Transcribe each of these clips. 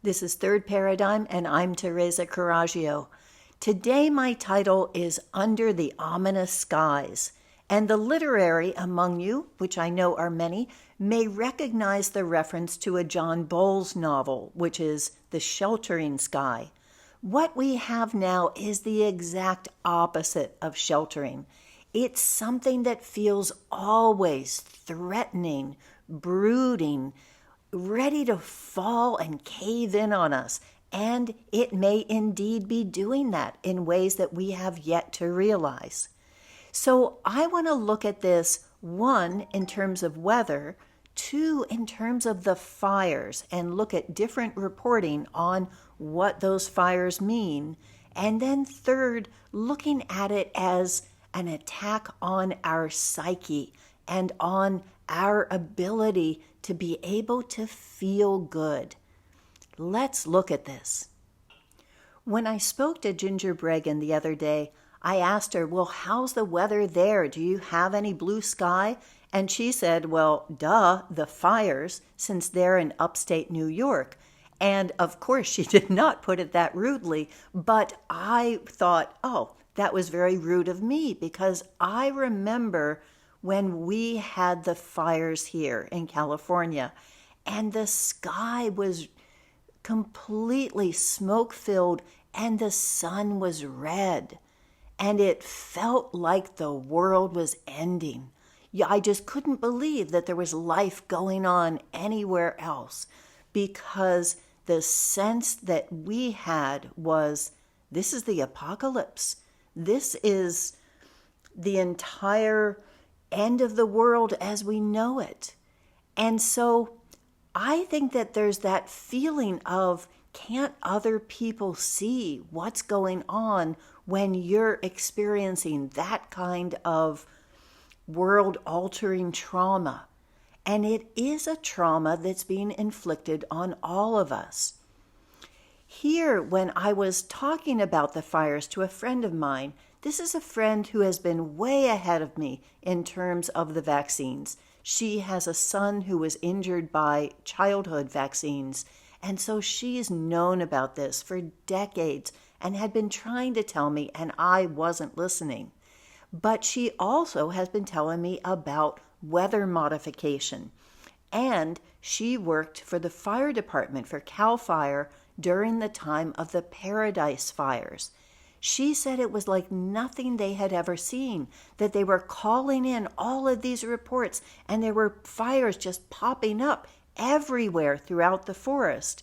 This is Third Paradigm, and I'm Teresa Coraggio. Today my title is Under the Ominous Skies, and the literary among you, which I know are many, may recognize the reference to a John Bowles novel, which is The Sheltering Sky. What we have now is the exact opposite of sheltering. It's something that feels always threatening, brooding, ready to fall and cave in on us. And it may indeed be doing that in ways that we have yet to realize. So I want to look at this, one, in terms of weather, two, in terms of the fires, and look at different reporting on what those fires mean. And then third, looking at it as an attack on our psyche and on our ability to be able to feel good. Let's look at this. When I spoke to Ginger Bregan the other day, I asked her, well, how's the weather there? Do you have any blue sky? And she said, well, duh, the fires, since they're in upstate New York. And of course, she did not put it that rudely, but I thought, oh, that was very rude of me, because I remember when we had the fires here in California, and the sky was completely smoke-filled, and the sun was red, and it felt like the world was ending. Yeah, I just couldn't believe that there was life going on anywhere else, because the sense that we had was, this is the apocalypse. This is the entire end of the world as we know it. And so I think that there's that feeling of, can't other people see what's going on when you're experiencing that kind of world-altering trauma? And it is a trauma that's being inflicted on all of us. Here, when I was talking about the fires to a friend of mine, this is a friend who has been way ahead of me in terms of the vaccines. She has a son who was injured by childhood vaccines, and so she's known about this for decades and had been trying to tell me, and I wasn't listening. But she also has been telling me about weather modification, and she worked for the fire department for CAL FIRE during the time of the Paradise fires. She said it was like nothing they had ever seen, that they were calling in all of these reports, and there were fires just popping up everywhere throughout the forest.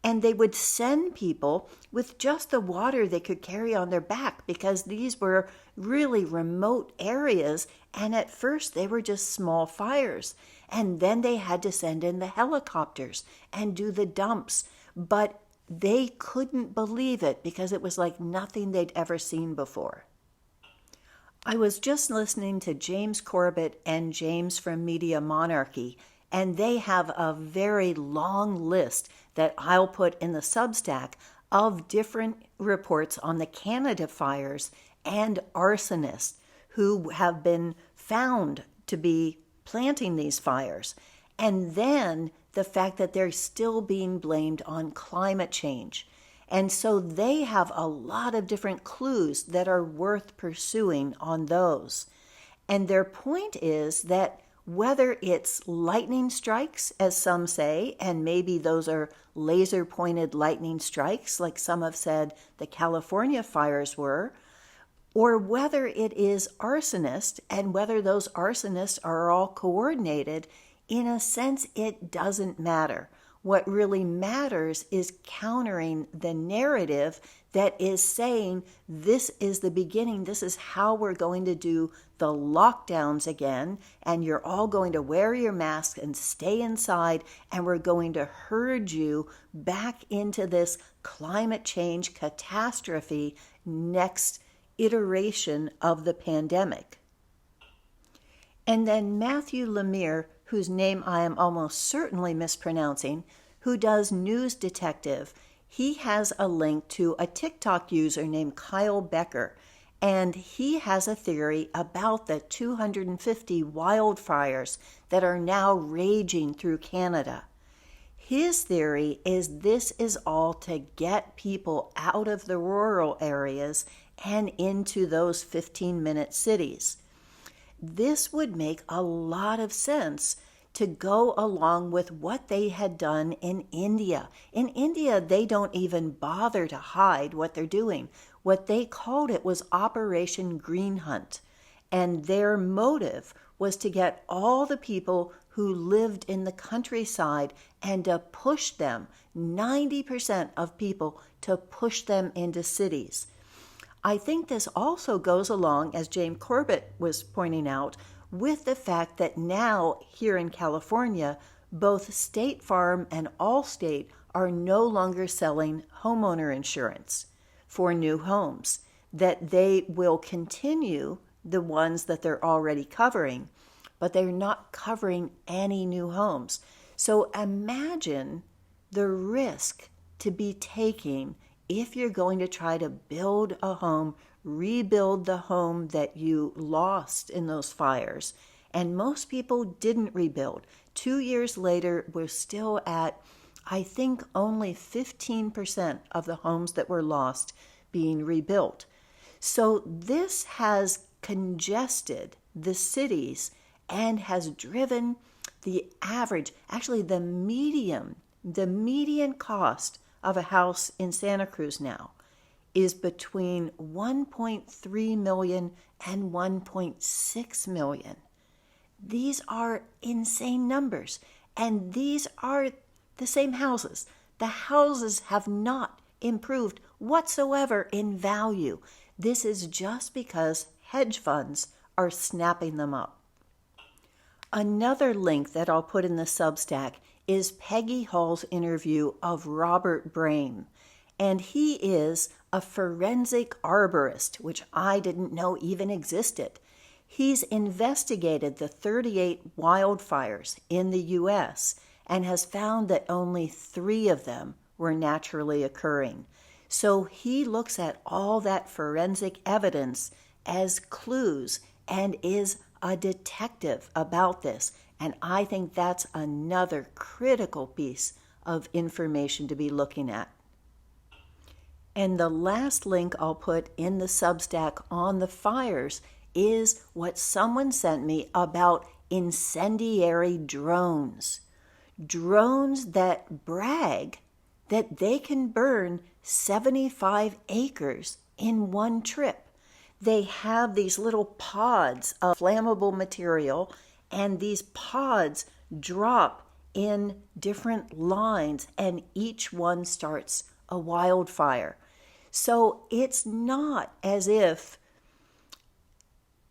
And they would send people with just the water they could carry on their back, because these were really remote areas, and at first they were just small fires. And then they had to send in the helicopters and do the dumps. But they couldn't believe it, because it was like nothing they'd ever seen before. I was just listening to James Corbett and James from Media Monarchy, and they have a very long list that I'll put in the Substack of different reports on the Canada fires and arsonists who have been found to be planting these fires. And then the fact that they're still being blamed on climate change. And so they have a lot of different clues that are worth pursuing on those. And their point is that whether it's lightning strikes, as some say, and maybe those are laser-pointed lightning strikes, like some have said the California fires were, or whether it is arsonists, and whether those arsonists are all coordinated, in a sense, it doesn't matter. What really matters is countering the narrative that is saying this is the beginning, this is how we're going to do the lockdowns again, and you're all going to wear your mask and stay inside, and we're going to herd you back into this climate change catastrophe next iteration of the pandemic. And then Matthew Lemire, whose name I am almost certainly mispronouncing, who does News Detective, he has a link to a TikTok user named Kyle Becker, and he has a theory about the 250 wildfires that are now raging through Canada. His theory is this is all to get people out of the rural areas and into those 15-minute cities. This would make a lot of sense to go along with what they had done in India. In India, they don't even bother to hide what they're doing. What they called it was Operation Green Hunt. And their motive was to get all the people who lived in the countryside and to push them, 90% of people, to push them into cities. I think this also goes along, as James Corbett was pointing out, with the fact that now here in California, both State Farm and Allstate are no longer selling homeowner insurance for new homes, that they will continue the ones that they're already covering, but they're not covering any new homes. So imagine the risk to be taking if you're going to try to build a home, rebuild the home that you lost in those fires. And most people didn't rebuild. 2 years later, we're still at, I think, only 15% of the homes that were lost being rebuilt. So this has congested the cities and has driven the average, actually the median cost of a house in Santa Cruz now is between 1.3 million and 1.6 million. These are insane numbers, and these are the same houses. The houses have not improved whatsoever in value. This is just because hedge funds are snapping them up. Another link that I'll put in the Substack is Peggy Hall's interview of Robert Brame. And he is a forensic arborist, which I didn't know even existed. He's investigated the 38 wildfires in the U.S. and has found that only 3 of them were naturally occurring. So he looks at all that forensic evidence as clues and is a detective about this. And I think that's another critical piece of information to be looking at. And the last link I'll put in the Substack on the fires is what someone sent me about incendiary drones. Drones that brag that they can burn 75 acres in one trip. They have these little pods of flammable material, and these pods drop in different lines, and each one starts a wildfire. So it's not as if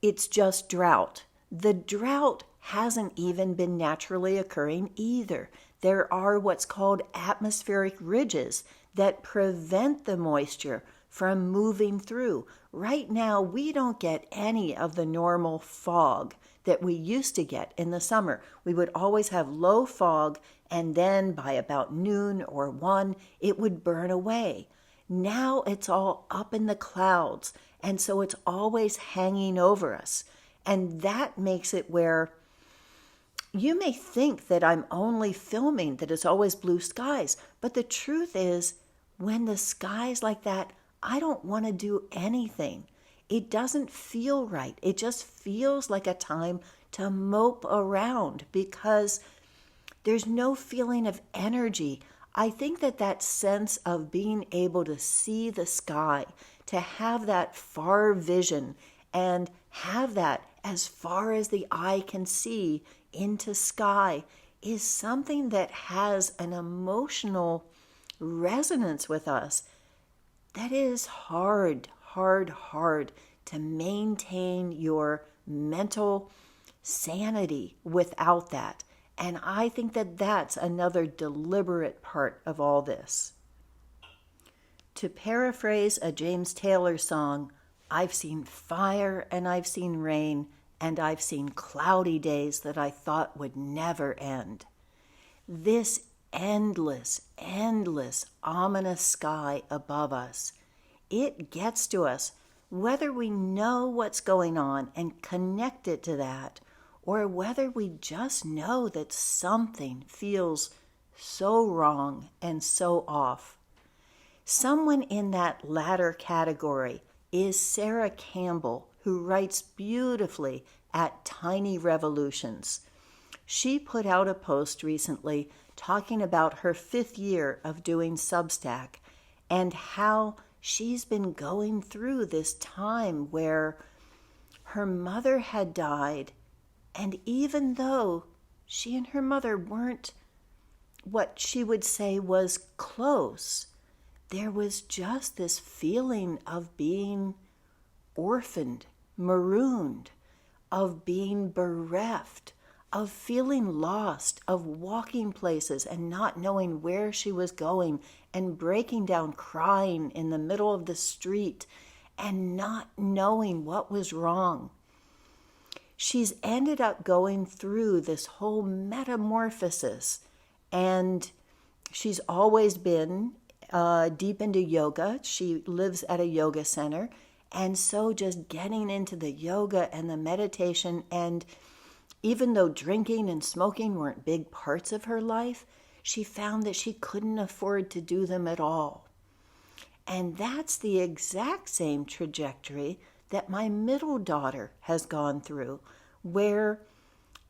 it's just drought. The drought hasn't even been naturally occurring either. There are what's called atmospheric ridges that prevent the moisture from moving through. Right now, we don't get any of the normal fog that we used to get in the summer. We would always have low fog, and then by about noon or 1, it would burn away. Now it's all up in the clouds, and so it's always hanging over us. And that makes it where you may think that I'm only filming that it's always blue skies, but the truth is, when the sky's like that, I don't want to do anything. It doesn't feel right. It just feels like a time to mope around because there's no feeling of energy. I think that sense of being able to see the sky, to have that far vision and have that as far as the eye can see into sky is something that has an emotional resonance with us that is hard to maintain your mental sanity without that. And I think that that's another deliberate part of all this. To paraphrase a James Taylor song, I've seen fire and I've seen rain and I've seen cloudy days that I thought would never end. This endless, ominous sky above us, it gets to us whether we know what's going on and connect it to that, or whether we just know that something feels so wrong and so off. Someone in that latter category is Sarah Campbell, who writes beautifully at Tiny Revolutions. She put out a post recently talking about her 5th year of doing Substack and how she's been going through this time where her mother had died, and even though she and her mother weren't what she would say was close, there was just this feeling of being orphaned, marooned, of being bereft, of feeling lost, of walking places and not knowing where she was going, and breaking down crying in the middle of the street and not knowing what was wrong. She's ended up going through this whole metamorphosis, and she's always been deep into yoga. She lives at a yoga center, and so just getting into the yoga and the meditation, and even though drinking and smoking weren't big parts of her life, she found that she couldn't afford to do them at all. And that's the exact same trajectory that my middle daughter has gone through, where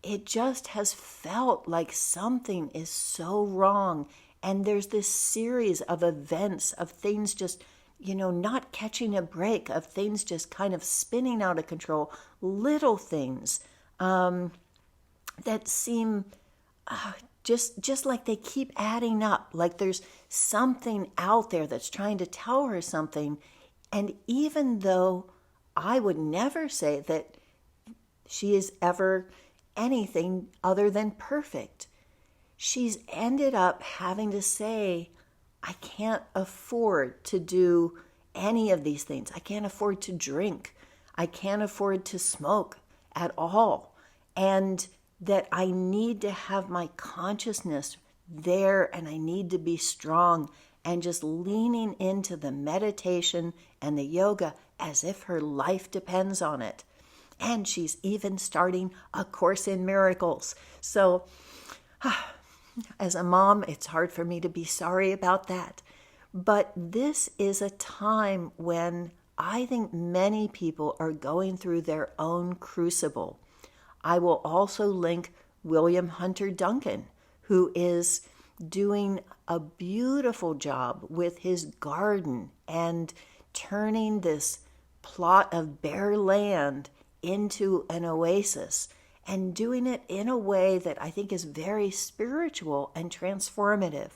it just has felt like something is so wrong. And there's this series of events, of things just, not catching a break, of things just kind of spinning out of control, little things that seem just like they keep adding up, like there's something out there that's trying to tell her something. And even though I would never say that she is ever anything other than perfect, she's ended up having to say, I can't afford to do any of these things. I can't afford to drink. I can't afford to smoke at all. And that I need to have my consciousness there, and I need to be strong, and just leaning into the meditation and the yoga as if her life depends on it. And she's even starting a Course in Miracles. So as a mom, it's hard for me to be sorry about that. But this is a time when I think many people are going through their own crucible. I will also link William Hunter Duncan, who is doing a beautiful job with his garden and turning this plot of bare land into an oasis, and doing it in a way that I think is very spiritual and transformative.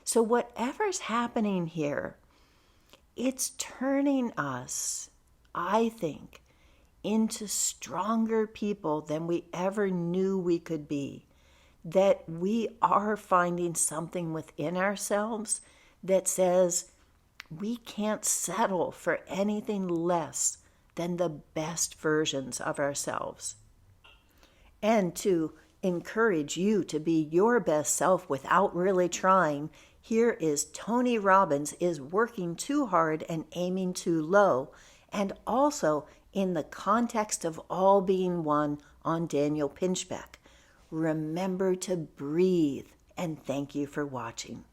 So whatever's happening here, it's turning us, I think, into stronger people than we ever knew we could be. That we are finding something within ourselves that says we can't settle for anything less than the best versions of ourselves. And to encourage you to be your best self without really trying, here is Tony Robbins is working too hard and aiming too low, and also in the context of all being one on Daniel Pinchbeck. Remember to breathe, and thank you for watching.